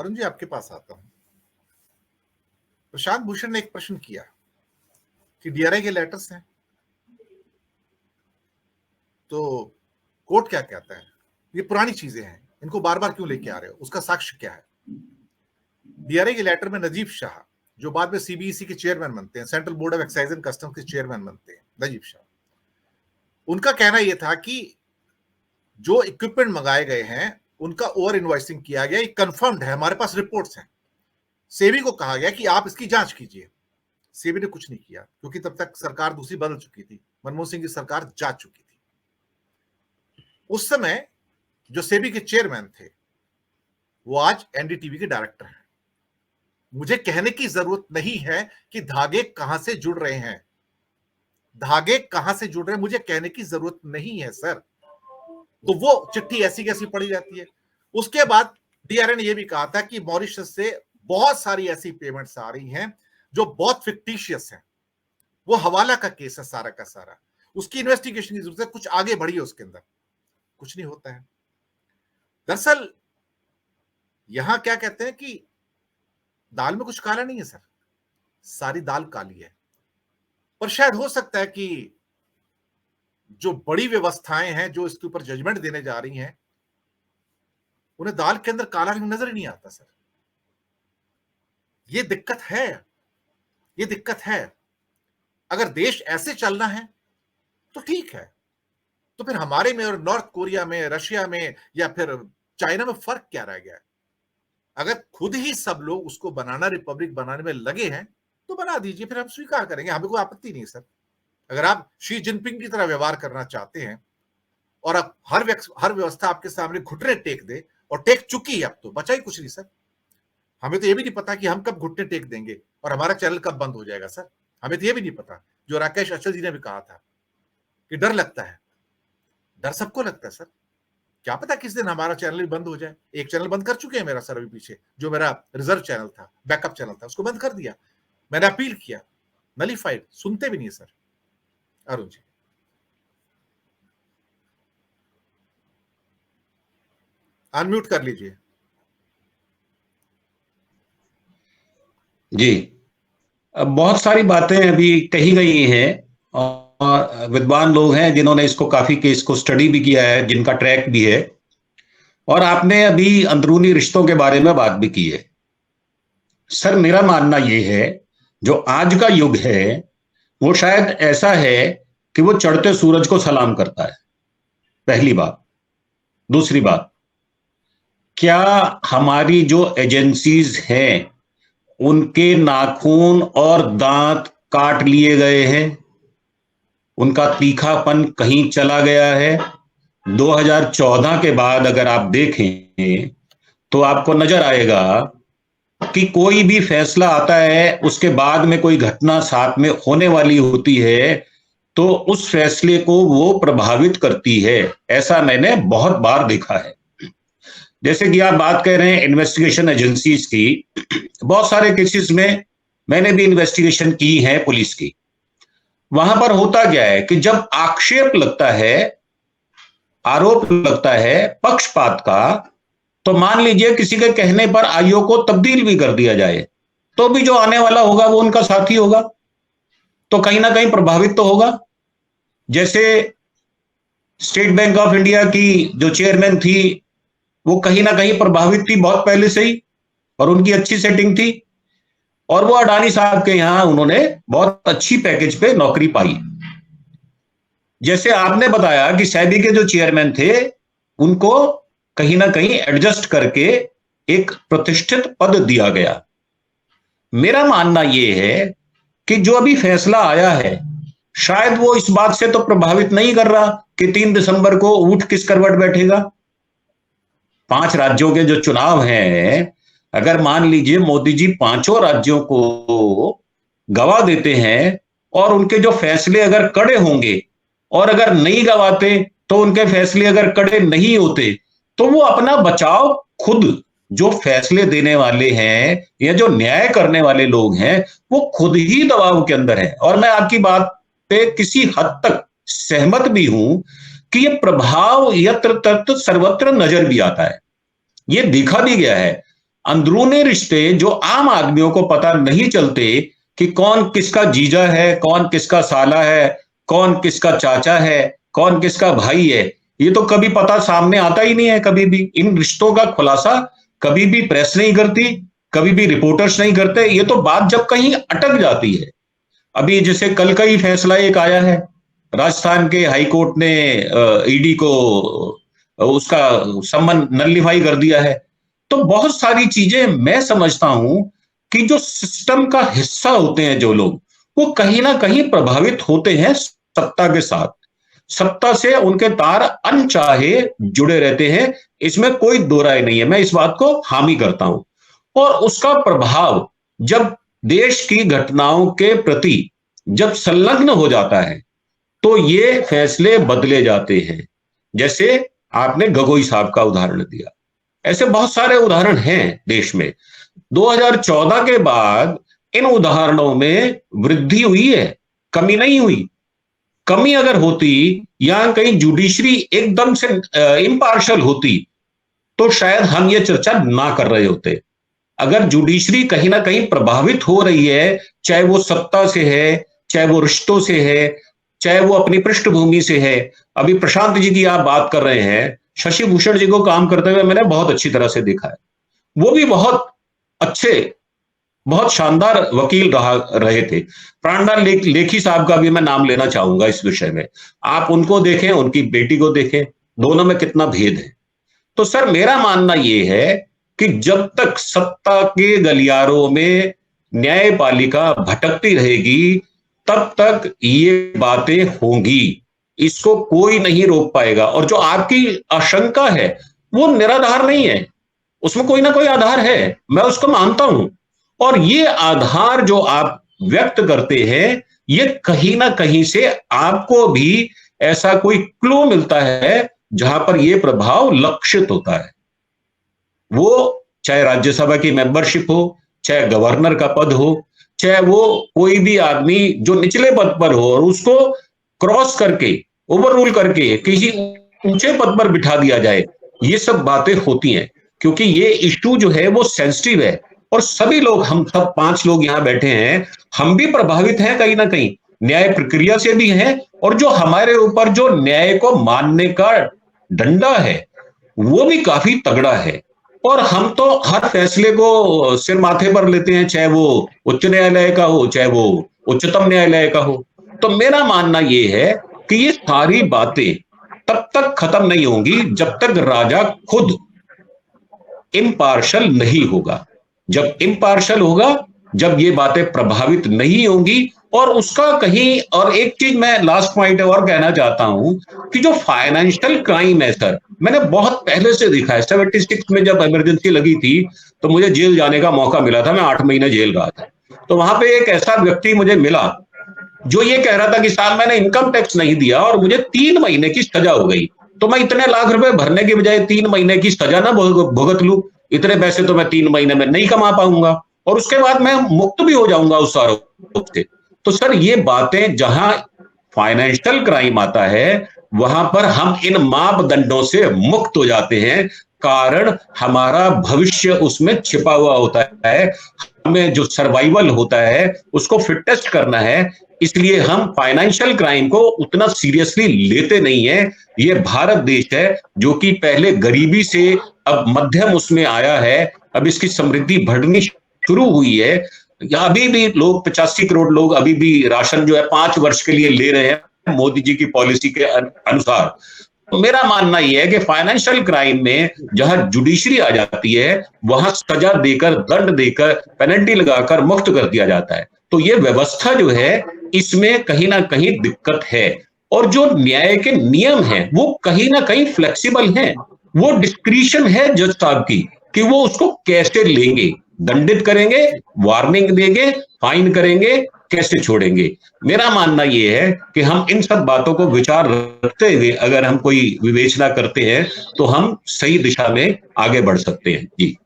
अरुण जी, आपके पास आता हूं। प्रशांत भूषण ने एक प्रश्न किया कि डीआरआई के लेटर्स हैं, तो कोर्ट क्या कहता है? ये पुरानी चीजें हैं, इनको बार बार क्यों लेके आ रहे हो? उसका साक्ष्य क्या है? डीआरआई के लेटर में नजीब शाह, जो बाद में सीबीईसी के चेयरमैन बनते हैं, central board of excise and customs के चेयरमैन बनते हैं, नजीब शाह, उनका कहना यह था कि जो इक्विपमेंट मंगाए गए हैं उनका ओवर इनवॉइसिंग किया गया, ये कंफर्म्ड है, हमारे पास रिपोर्ट्स हैं। सेबी को कहा गया कि आप इसकी जांच कीजिए। सेबी ने कुछ नहीं किया, क्योंकि तब तक सरकार दूसरी बदल चुकी थी, मनमोहन सिंह की सरकार जा चुकी थी। उस समय जो सेबी के चेयरमैन थे वो आज एनडीटीवी के डायरेक्टर हैं। मुझे कहने की जरूरत नहीं है कि धागे कहां से जुड़ रहे हैं, धागे कहां से जुड़ रहे हैं मुझे कहने की जरूरत नहीं है सर। तो वो चिट्ठी ऐसी कैसी पड़ी जाती है। उसके बाद डीआरआई ने यह भी कहा था कि मॉरिशस से बहुत सारी ऐसी पेमेंट्स आ रही हैं जो बहुत फिक्टिशियस है, वो हवाला का केस है सारा का सारा, उसकी इन्वेस्टिगेशन की जरूरत है, कुछ आगे बढ़ी है उसके अंदर, कुछ नहीं होता है। दरअसल यहां क्या कहते हैं कि दाल में कुछ काला नहीं है सर, सारी दाल काली है। पर शायद हो सकता है कि जो बड़ी व्यवस्थाएं हैं जो इसके ऊपर जजमेंट देने जा रही हैं, उन्हें दाल के अंदर काला रंग नजर ही नहीं आता सर। ये दिक्कत है, ये दिक्कत है। अगर देश ऐसे चलना है तो ठीक है, तो फिर हमारे में और नॉर्थ कोरिया में, रशिया में या फिर चाइना में फर्क क्या रह गया है? अगर खुद ही सब लोग उसको बनाना, रिपब्लिक बनाने में लगे हैं तो बना दीजिए, फिर हम स्वीकार करेंगे, हमें कोई आपत्ति नहीं सर। अगर आप शी जिनपिंग की तरह व्यवहार करना चाहते हैं और अब हर व्यवस्था आपके सामने घुटने टेक दे, और टेक चुकी है, अब तो बचा ही कुछ नहीं सर। हमें तो यह भी नहीं पता कि हम कब घुटने टेक देंगे और हमारा चैनल कब बंद हो जाएगा सर। हमें तो यह भी नहीं पता, जो राकेश अचल जी ने भी कहा था कि डर लगता है। डर सबको लगता है सर, क्या पता किस दिन हमारा चैनल भी बंद हो जाए। एक चैनल बंद कर चुके हैं मेरा सर अभी पीछे, जो मेरा रिजर्व चैनल था, बैकअप चैनल था, उसको बंद कर दिया। मैंने अपील किया, नलीफाइड, सुनते भी नहीं सर। अरुण जी, अनम्यूट कर लीजिए। जी, बहुत सारी बातें अभी कही गई हैं और विद्वान लोग हैं जिन्होंने इसको काफी केस को स्टडी भी किया है, जिनका ट्रैक भी है, और आपने अभी अंदरूनी रिश्तों के बारे में बात भी की है। सर, मेरा मानना यह है जो आज का युग है वो शायद ऐसा है कि वो चढ़ते सूरज को सलाम करता है, पहली बात। दूसरी बात, क्या हमारी जो एजेंसीज हैं उनके नाखून और दांत काट लिए गए हैं? उनका तीखापन कहीं चला गया है? 2014 के बाद अगर आप देखें तो आपको नजर आएगा कि कोई भी फैसला आता है, उसके बाद में कोई घटना साथ में होने वाली होती है तो उस फैसले को वो प्रभावित करती है। ऐसा मैंने बहुत बार देखा है। जैसे कि आप बात कर रहे हैं इन्वेस्टिगेशन एजेंसीज की, बहुत सारे केसेस में मैंने भी इन्वेस्टिगेशन की है पुलिस की। वहां पर होता क्या है कि जब आक्षेप लगता है, आरोप लगता है पक्षपात का, तो मान लीजिए किसी के कहने पर आईओ को तब्दील भी कर दिया जाए, तो भी जो आने वाला होगा वो उनका साथी होगा, तो कहीं ना कहीं प्रभावित तो होगा। जैसे स्टेट बैंक ऑफ इंडिया की जो चेयरमैन थी वो कहीं ना कहीं प्रभावित थी बहुत पहले से ही, और उनकी अच्छी सेटिंग थी, और वो अडानी साहब के यहां उन्होंने बहुत अच्छी पैकेज पे नौकरी पाई। जैसे आपने बताया कि सेबी के जो चेयरमैन थे उनको कहीं ना कहीं एडजस्ट करके एक प्रतिष्ठित पद दिया गया। मेरा मानना यह है कि जो अभी फैसला आया है शायद वो इस बात से तो प्रभावित नहीं कर रहा कि 3 दिसंबर को ऊंट किस करवट बैठेगा। 5 राज्यों के जो चुनाव हैं, अगर मान लीजिए मोदी जी 5 राज्यों को गवा देते हैं और उनके जो फैसले अगर कड़े होंगे, और अगर नहीं गवाते तो उनके फैसले अगर कड़े नहीं होते, तो वो अपना बचाव खुद, जो फैसले देने वाले हैं या जो न्याय करने वाले लोग हैं, वो खुद ही दबाव के अंदर है। और मैं आपकी बात पे किसी हद तक सहमत भी हूं कि ये प्रभाव यत्र तत्र सर्वत्र नजर भी आता है, ये देखा भी गया है। अंदरूनी रिश्ते जो आम आदमियों को पता नहीं चलते कि कौन किसका जीजा है, कौन किसका साला है, कौन किसका चाचा है, कौन किसका भाई है, ये तो कभी पता सामने आता ही नहीं है। कभी भी इन रिश्तों का खुलासा कभी भी प्रेस नहीं करती, कभी भी रिपोर्टर्स नहीं करते। ये तो बात जब कहीं अटक जाती है, अभी जैसे कल का ही फैसला एक आया है, राजस्थान के हाई कोर्ट ने ईडी को उसका सम्मन नलिफाई कर दिया है। तो बहुत सारी चीजें मैं समझता हूं कि जो सिस्टम का हिस्सा होते हैं जो लोग, वो कहीं ना कहीं प्रभावित होते हैं सत्ता के साथ। सत्ता से उनके तार अनचाहे जुड़े रहते हैं, इसमें कोई दो राय नहीं है, मैं इस बात को हामी करता हूं। और उसका प्रभाव जब देश की घटनाओं के प्रति जब संलग्न हो जाता है तो ये फैसले बदले जाते हैं। जैसे आपने गगोई साहब का उदाहरण दिया, ऐसे बहुत सारे उदाहरण हैं देश में। 2014 के बाद इन उदाहरणों में वृद्धि हुई है, कमी नहीं हुई। कमी अगर होती या कहीं जुडिशरी एकदम से इम्पार्शल होती तो शायद हम ये चर्चा ना कर रहे होते। अगर जुडिशरी कहीं ना कहीं प्रभावित हो रही है, चाहे वो सत्ता से है, चाहे वो रिश्तों से है, चाहे वो अपनी पृष्ठभूमि से है। अभी प्रशांत जी की आप बात कर रहे हैं, शशि भूषण जी को काम करते हुए मैंने बहुत अच्छी तरह से देखा है। वो भी बहुत अच्छे, बहुत शानदार वकील रहे थे। प्राणलाल लेखी साहब का भी मैं नाम लेना चाहूंगा इस विषय में। आप उनको देखें, उनकी बेटी को देखें, दोनों में कितना भेद है। तो सर मेरा मानना यह है कि जब तक सत्ता के गलियारों में न्यायपालिका भटकती रहेगी तब तक ये बातें होंगी, इसको कोई नहीं रोक पाएगा। और जो आपकी आशंका है वो निराधार नहीं है, उसमें कोई ना कोई आधार है, मैं उसको मानता हूं। और ये आधार जो आप व्यक्त करते हैं, ये कहीं ना कहीं से आपको भी ऐसा कोई क्लू मिलता है जहां पर यह प्रभाव लक्षित होता है। वो चाहे राज्यसभा की मेंबरशिप हो, चाहे गवर्नर का पद हो, चाहे वो कोई भी आदमी जो निचले पद पर हो और उसको क्रॉस करके, ओवर रूल करके किसी ऊंचे पद पर बिठा दिया जाए, ये सब बातें होती हैं। क्योंकि ये इश्यू जो है वो सेंसिटिव है और सभी लोग, हम सब 5 लोग यहां बैठे हैं, हम भी प्रभावित हैं कहीं ना कहीं, न्याय प्रक्रिया से भी हैं, और जो हमारे ऊपर जो न्याय को मानने का डंडा है वो भी काफी तगड़ा है। और हम तो हर फैसले को सिर माथे पर लेते हैं, चाहे वो उच्च न्यायालय का हो, चाहे वो उच्चतम न्यायालय का हो। तो मेरा मानना यह है कि ये सारी बातें तब तक खत्म नहीं होंगी जब तक राजा खुद इम्पार्शल नहीं होगा। जब इम्पार्शल होगा, जब ये बातें प्रभावित नहीं होंगी। और उसका कहीं, और एक चीज मैं लास्ट पॉइंट और कहना चाहता हूं कि जो फाइनेंशियल क्राइम है सर, मैंने बहुत पहले से देखा है। 76 में जब इमरजेंसी लगी थी तो मुझे जेल जाने का मौका मिला था, मैं 8 महीने जेल रहा था। तो वहां पे एक ऐसा व्यक्ति मुझे मिला जो ये कह रहा था कि साहब मैंने इनकम टैक्स नहीं दिया और मुझे 3 महीने की सजा हो गई, तो मैं इतने लाख रुपए भरने के बजाय 3 महीने की सजा ना भुगत लूं, इतने पैसे तो मैं 3 महीने में नहीं कमा पाऊंगा और उसके बाद मैं मुक्त भी हो जाऊंगा उस आरोप से। तो सर ये बातें, जहां फाइनेंशियल क्राइम आता है वहां पर हम इन मापदंडों से मुक्त हो जाते हैं, कारण हमारा भविष्य उसमें छिपा हुआ होता है। हमें जो सर्वाइवल होता है उसको फिटनेस करना है, इसलिए हम फाइनेंशियल क्राइम को उतना सीरियसली लेते नहीं है। ये भारत देश है जो कि पहले गरीबी से अब मध्यम उसमें आया है, अब इसकी समृद्धि बढ़नी शुरू हुई है। अभी भी लोग 85 करोड़ लोग अभी भी राशन जो है 5 वर्ष के लिए ले रहे हैं मोदी जी की पॉलिसी के अनुसार। तो मेरा मानना यह है कि फाइनेंशियल क्राइम में जहां जुडिशरी आ जाती है वहां सजा देकर, दंड देकर, पेनल्टी लगाकर मुक्त कर दिया जाता है। तो ये व्यवस्था जो है इसमें कहीं ना कहीं दिक्कत है। और जो न्याय के नियम हैं वो कहीं ना कहीं फ्लेक्सिबल हैं, वो डिस्क्रिशन है जज साहब की कि वो उसको कैसे लेंगे, दंडित करेंगे, वार्निंग देंगे, फाइन करेंगे, कैसे छोड़ेंगे। मेरा मानना यह है कि हम इन सब बातों को विचार रखते हुए अगर हम कोई विवेचना करते हैं तो हम सही दिशा में आगे बढ़ सकते हैं। जी